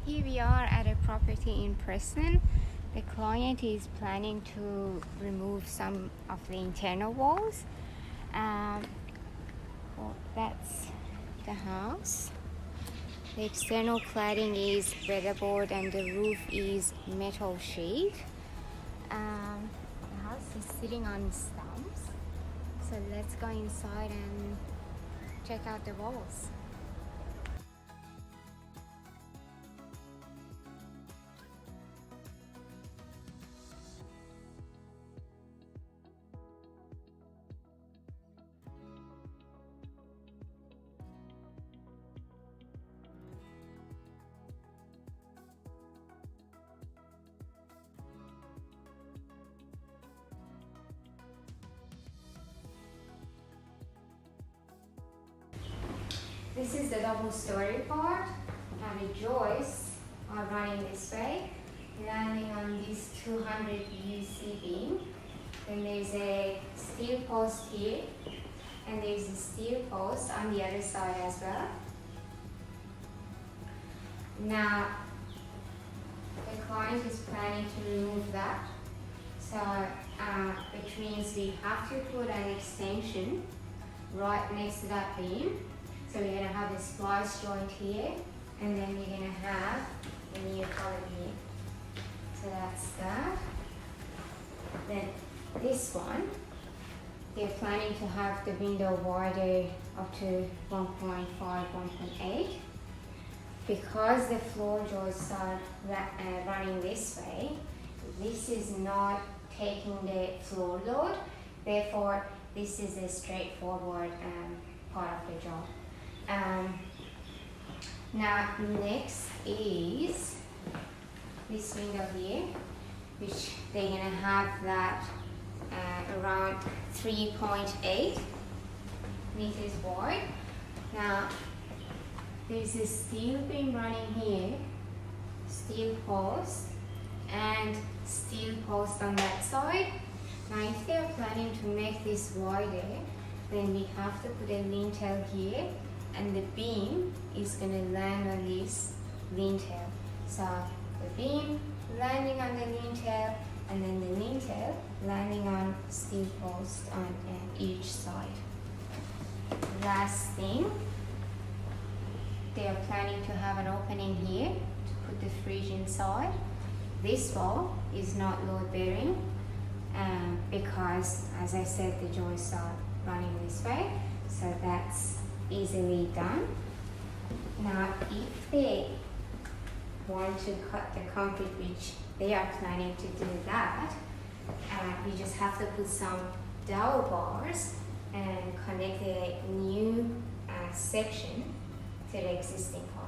Here we are at a property in Preston. The client is planning to remove some of the internal walls. Well, that's the house. The external cladding is weatherboard and the roof is metal sheet. The house is sitting on stumps. So let's go inside and check out the walls. This is the double story part, and the joists are running this way, landing on this 200 VIC beam. Then there's a steel post here, and there's a steel post on the other side as well. Now, the client is planning to remove that, so which means we have to put an extension right next to that beam. So we're going to have a splice joint here, and then we're going to have a new column here. So that's that. Then this one, they're planning to have the window wider up to 1.5, 1.8. Because the floor joists are running this way, this is not taking the floor load. Therefore, this is a straightforward part of the job. Now next is this window here, which they're gonna have that around 3.8 meters wide. Now there's a steel beam running here, steel post and steel post on that side. Now if they are planning to make this wider, then we have to put a lintel here, and the beam is going to land on this lintel. So the beam landing on the lintel, and then the lintel landing on steel post on each side. Last thing, they are planning to have an opening here to put the fridge inside. This wall is not load bearing because, as I said, the joists are running this way, so that's easily done. Now if they want to cut the concrete, which they are planning to do that, we just have to put some dowel bars and connect a new section to the existing part.